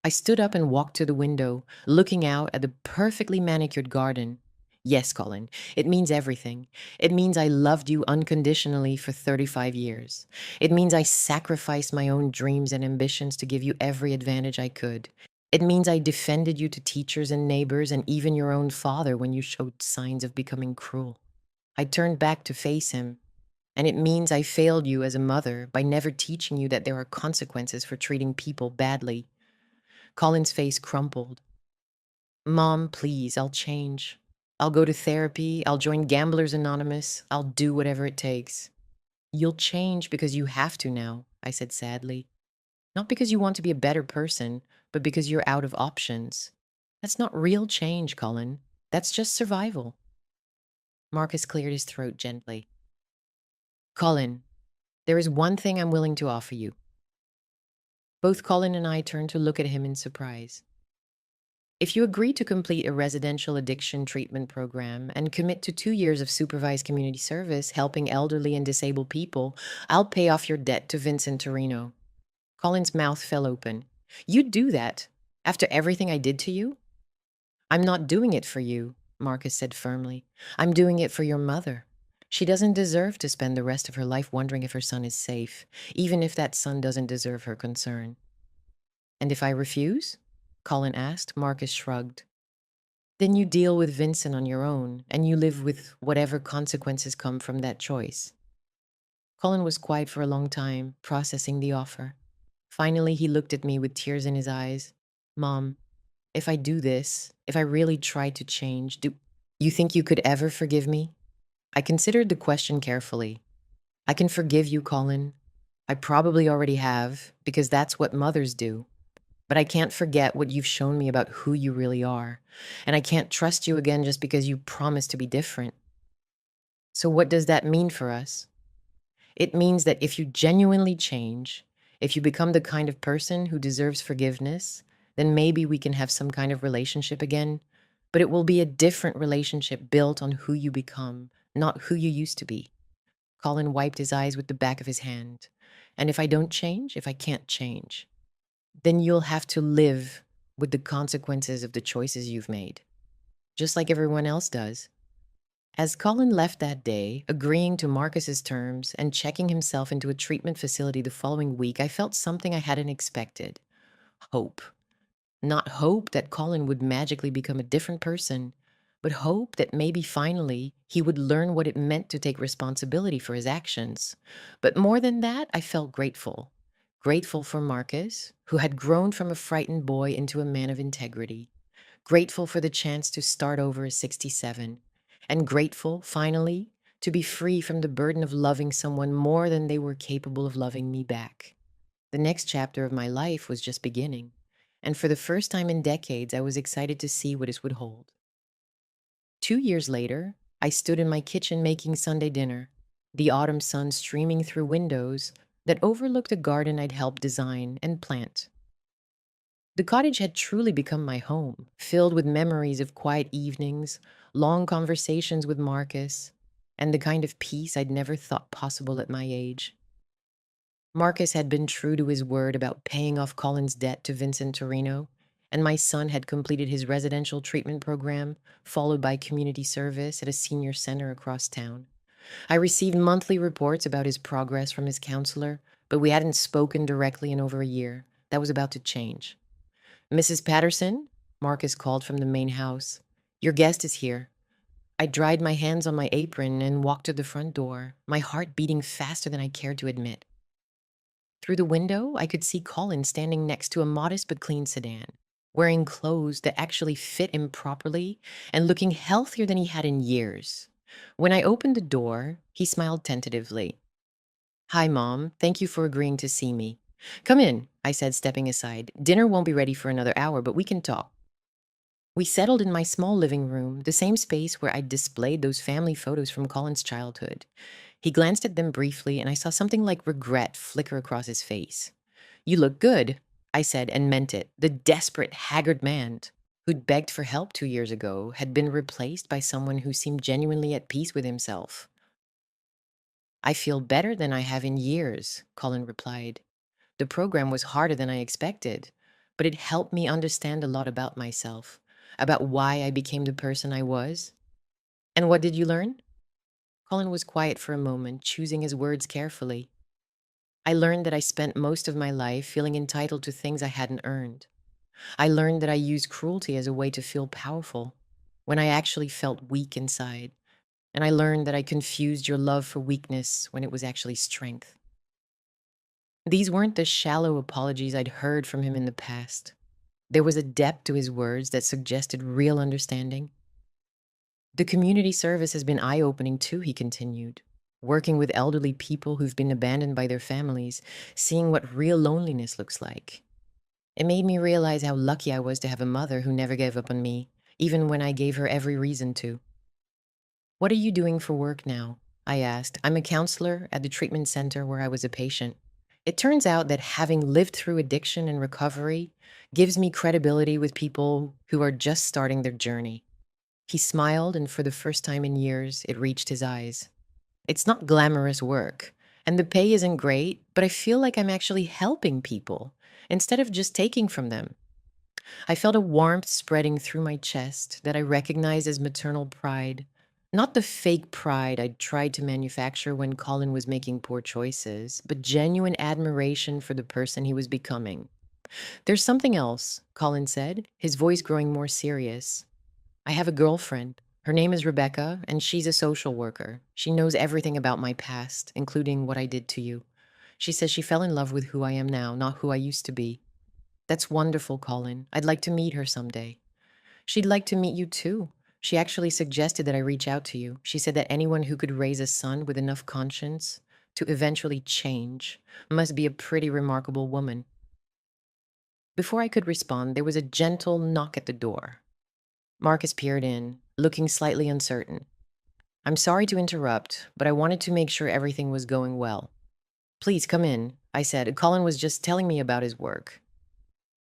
I stood up and walked to the window, looking out at the perfectly manicured garden. Yes, Colin, it means everything. It means I loved you unconditionally for 35 years. It means I sacrificed my own dreams and ambitions to give you every advantage I could. It means I defended you to teachers and neighbors and even your own father when you showed signs of becoming cruel. I turned back to face him. And it means I failed you as a mother by never teaching you that there are consequences for treating people badly. Colin's face crumpled. Mom, please, I'll change. I'll go to therapy. I'll join Gamblers Anonymous. I'll do whatever it takes. You'll change because you have to now, I said sadly. Not because you want to be a better person, but because you're out of options. That's not real change, Colin. That's just survival. Marcus cleared his throat gently. Colin, there is one thing I'm willing to offer you. Both Colin and I turned to look at him in surprise. If you agree to complete a residential addiction treatment program and commit to 2 years of supervised community service helping elderly and disabled people, I'll pay off your debt to Vincent Torino. Colin's mouth fell open. You'd do that after everything I did to you? I'm not doing it for you, Marcus said firmly. I'm doing it for your mother. She doesn't deserve to spend the rest of her life wondering if her son is safe, even if that son doesn't deserve her concern. And if I refuse? Colin asked. Marcus shrugged. Then you deal with Vincent on your own, and you live with whatever consequences come from that choice. Colin was quiet for a long time, processing the offer. Finally, he looked at me with tears in his eyes. Mom, if I do this, if I really try to change, do you think you could ever forgive me? I considered the question carefully. I can forgive you, Colin. I probably already have, because that's what mothers do. But I can't forget what you've shown me about who you really are. And I can't trust you again just because you promised to be different. So what does that mean for us? It means that if you genuinely change, if you become the kind of person who deserves forgiveness, then maybe we can have some kind of relationship again. But it will be a different relationship built on who you become, not who you used to be. Colin wiped his eyes with the back of his hand. And if I don't change, if I can't change, then you'll have to live with the consequences of the choices you've made, just like everyone else does. As Colin left that day, agreeing to Marcus's terms and checking himself into a treatment facility the following week, I felt something I hadn't expected. Hope. Not hope that Colin would magically become a different person, but hope that maybe finally he would learn what it meant to take responsibility for his actions. But more than that, I felt grateful. Grateful for Marcus, who had grown from a frightened boy into a man of integrity. Grateful for the chance to start over at 67. And grateful, finally, to be free from the burden of loving someone more than they were capable of loving me back. The next chapter of my life was just beginning. And for the first time in decades, I was excited to see what it would hold. 2 years later, I stood in my kitchen making Sunday dinner, the autumn sun streaming through windows, that overlooked a garden I'd helped design and plant. The cottage had truly become my home, filled with memories of quiet evenings, long conversations with Marcus, and the kind of peace I'd never thought possible at my age. Marcus had been true to his word about paying off Colin's debt to Vincent Torino, and my son had completed his residential treatment program, followed by community service at a senior center across town. I received monthly reports about his progress from his counselor, but we hadn't spoken directly in over a year. That was about to change. "Mrs. Patterson?" Marcus called from the main house. "Your guest is here." I dried my hands on my apron and walked to the front door, my heart beating faster than I cared to admit. Through the window, I could see Colin standing next to a modest but clean sedan, wearing clothes that actually fit him properly and looking healthier than he had in years. When I opened the door, he smiled tentatively. "Hi, Mom. Thank you for agreeing to see me." "Come in," I said, stepping aside. "Dinner won't be ready for another hour, but we can talk." We settled in my small living room, the same space where I displayed those family photos from Colin's childhood. He glanced at them briefly, and I saw something like regret flicker across his face. "You look good," I said, and meant it. The desperate, haggard man who'd begged for help 2 years ago had been replaced by someone who seemed genuinely at peace with himself. "I feel better than I have in years," Colin replied. "The program was harder than I expected, but it helped me understand a lot about myself, about why I became the person I was." "And what did you learn?" Colin was quiet for a moment, choosing his words carefully. "I learned that I spent most of my life feeling entitled to things I hadn't earned. I learned that I used cruelty as a way to feel powerful when I actually felt weak inside. And I learned that I confused your love for weakness when it was actually strength." These weren't the shallow apologies I'd heard from him in the past. There was a depth to his words that suggested real understanding. "The community service has been eye-opening too," he continued. "Working with elderly people who've been abandoned by their families, seeing what real loneliness looks like. It made me realize how lucky I was to have a mother who never gave up on me, even when I gave her every reason to." "What are you doing for work now?" I asked. "I'm a counselor at the treatment center where I was a patient. It turns out that having lived through addiction and recovery gives me credibility with people who are just starting their journey." He smiled, and for the first time in years, it reached his eyes. "It's not glamorous work, and the pay isn't great, but I feel like I'm actually helping people instead of just taking from them." I felt a warmth spreading through my chest that I recognized as maternal pride. Not the fake pride I'd tried to manufacture when Colin was making poor choices, but genuine admiration for the person he was becoming. "There's something else," Colin said, his voice growing more serious. "I have a girlfriend. Her name is Rebecca, and she's a social worker. She knows everything about my past, including what I did to you. She says she fell in love with who I am now, not who I used to be." "That's wonderful, Colin. I'd like to meet her someday." "She'd like to meet you too. She actually suggested that I reach out to you. She said that anyone who could raise a son with enough conscience to eventually change must be a pretty remarkable woman." Before I could respond, there was a gentle knock at the door. Marcus peered in, looking slightly uncertain. "I'm sorry to interrupt, but I wanted to make sure everything was going well." "Please come in," I said. "Colin was just telling me about his work."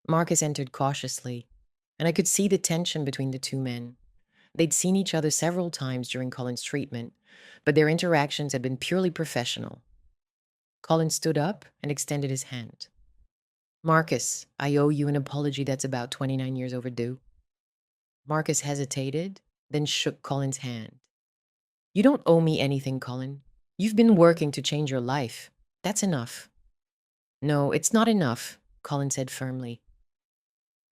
Marcus entered cautiously, and I could see the tension between the two men. They'd seen each other several times during Colin's treatment, but their interactions had been purely professional. Colin stood up and extended his hand. "Marcus, I owe you an apology that's about 29 years overdue." Marcus hesitated, then shook Colin's hand. "You don't owe me anything, Colin. You've been working to change your life. That's enough." "No, it's not enough," Colin said firmly.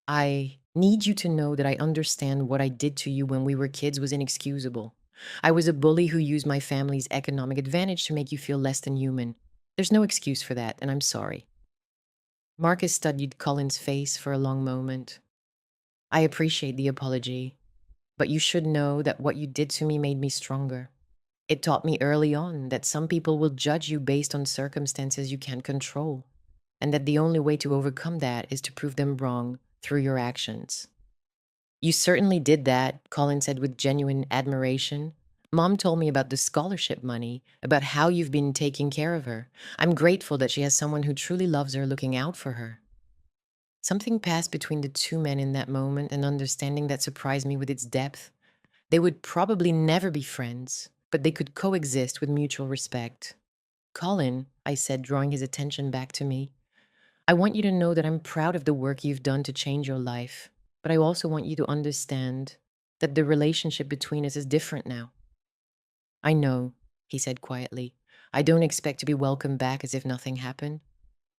"I need you to know that I understand what I did to you when we were kids was inexcusable. I was a bully who used my family's economic advantage to make you feel less than human. There's no excuse for that, and I'm sorry." Marcus studied Colin's face for a long moment. "I appreciate the apology, but you should know that what you did to me made me stronger. It taught me early on that some people will judge you based on circumstances you can't control, and that the only way to overcome that is to prove them wrong through your actions." "You certainly did that," Colin said with genuine admiration. Mom told me about the scholarship money, about how you've been taking care of her. I'm grateful that she has someone who truly loves her looking out for her. Something passed between the two men in that moment, an understanding that surprised me with its depth. They would probably never be friends, but they could coexist with mutual respect. Colin, I said, drawing his attention back to me, I want you to know that I'm proud of the work you've done to change your life, but I also want you to understand that the relationship between us is different now. I know, he said quietly. I don't expect to be welcomed back as if nothing happened.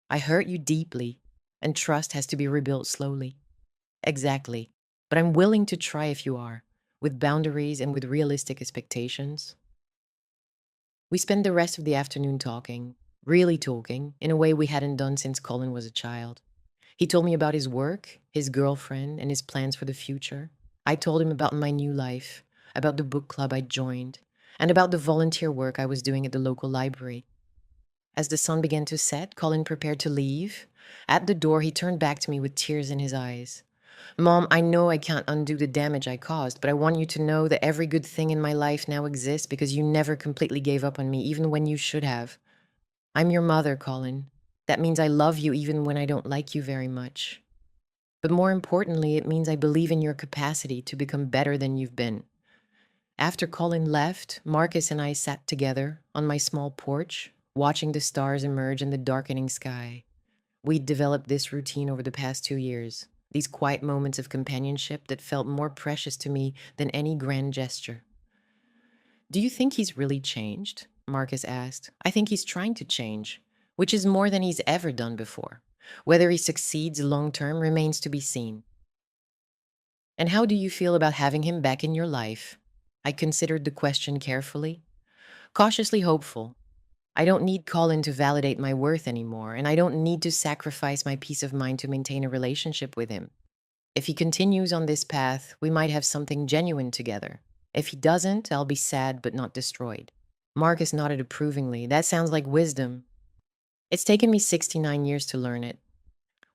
I hurt you deeply, and trust has to be rebuilt slowly. Exactly. But I'm willing to try if you are, with boundaries and with realistic expectations. We spent the rest of the afternoon talking, really talking, in a way we hadn't done since Colin was a child. He told me about his work, his girlfriend, and his plans for the future. I told him about my new life, about the book club I'd joined, and about the volunteer work I was doing at the local library. As the sun began to set, Colin prepared to leave. At the door, he turned back to me with tears in his eyes. Mom, I know I can't undo the damage I caused, but I want you to know that every good thing in my life now exists because you never completely gave up on me, even when you should have. I'm your mother, Colin. That means I love you even when I don't like you very much. But more importantly, it means I believe in your capacity to become better than you've been. After Colin left, Marcus and I sat together on my small porch, watching the stars emerge in the darkening sky. We'd developed this routine over the past 2 years, these quiet moments of companionship that felt more precious to me than any grand gesture. Do you think he's really changed? Marcus asked. I think he's trying to change, which is more than he's ever done before. Whether he succeeds long term remains to be seen. And how do you feel about having him back in your life? I considered the question carefully, cautiously hopeful. I don't need Colin to validate my worth anymore, and I don't need to sacrifice my peace of mind to maintain a relationship with him. If he continues on this path, we might have something genuine together. If he doesn't, I'll be sad but not destroyed. Marcus nodded approvingly. That sounds like wisdom. It's taken me 69 years to learn it.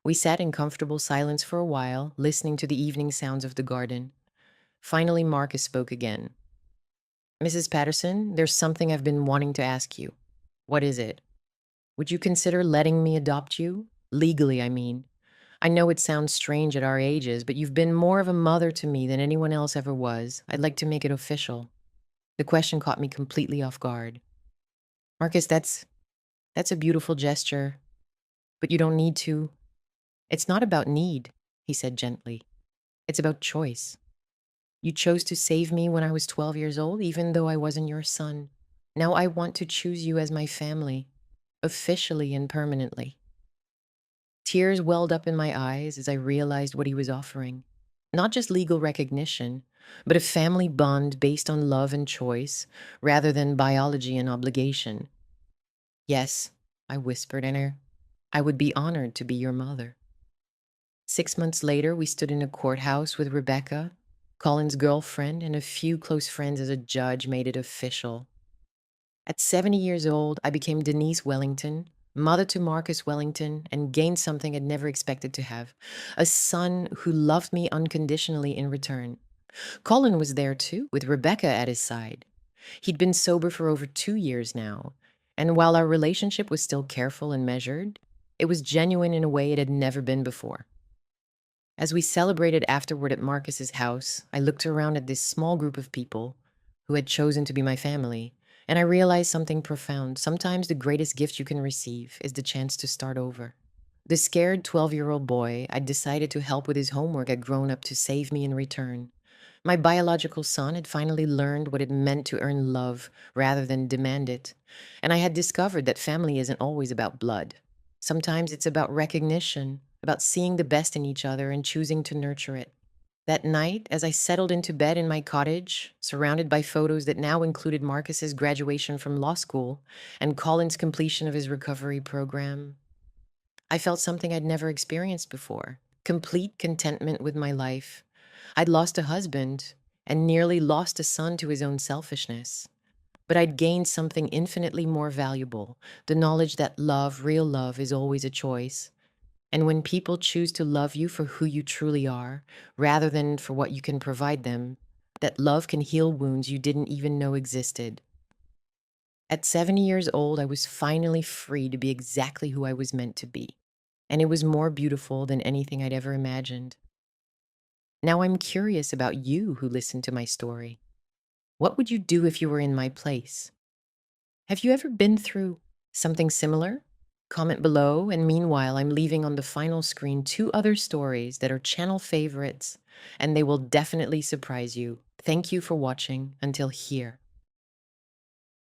We sat in comfortable silence for a while, listening to the evening sounds of the garden. Finally, Marcus spoke again. Mrs. Patterson, there's something I've been wanting to ask you. What is it? Would you consider letting me adopt you? Legally, I mean. I know it sounds strange at our ages, but you've been more of a mother to me than anyone else ever was. I'd like to make it official. The question caught me completely off guard. Marcus, that's a beautiful gesture, but you don't need to. It's not about need, he said gently. It's about choice. You chose to save me when I was 12 years old, even though I wasn't your son. Now I want to choose you as my family, officially and permanently. Tears welled up in my eyes as I realized what he was offering. Not just legal recognition, but a family bond based on love and choice, rather than biology and obligation. Yes, I whispered in her. I would be honored to be your mother. 6 months later, we stood in a courthouse with Rebecca, Colin's girlfriend, and a few close friends as a judge made it official. At 70 years old, I became Denise Wellington, mother to Marcus Wellington, and gained something I'd never expected to have, a son who loved me unconditionally in return. Colin was there too, with Rebecca at his side. He'd been sober for over 2 years now, and while our relationship was still careful and measured, it was genuine in a way it had never been before. As we celebrated afterward at Marcus's house, I looked around at this small group of people who had chosen to be my family, and I realized something profound. Sometimes the greatest gift you can receive is the chance to start over. The scared 12-year-old boy I'd decided to help with his homework had grown up to save me in return. My biological son had finally learned what it meant to earn love rather than demand it. And I had discovered that family isn't always about blood. Sometimes it's about recognition, about seeing the best in each other and choosing to nurture it. That night, as I settled into bed in my cottage, surrounded by photos that now included Marcus's graduation from law school and Colin's completion of his recovery program, I felt something I'd never experienced before: complete contentment with my life. I'd lost a husband and nearly lost a son to his own selfishness. But I'd gained something infinitely more valuable: the knowledge that love, real love, is always a choice. And when people choose to love you for who you truly are, rather than for what you can provide them, that love can heal wounds you didn't even know existed. At 70 years old, I was finally free to be exactly who I was meant to be. And it was more beautiful than anything I'd ever imagined. Now I'm curious about you who listened to my story. What would you do if you were in my place? Have you ever been through something similar? Comment below, and meanwhile, I'm leaving on the final screen two other stories that are channel favorites, and they will definitely surprise you. Thank you for watching until here.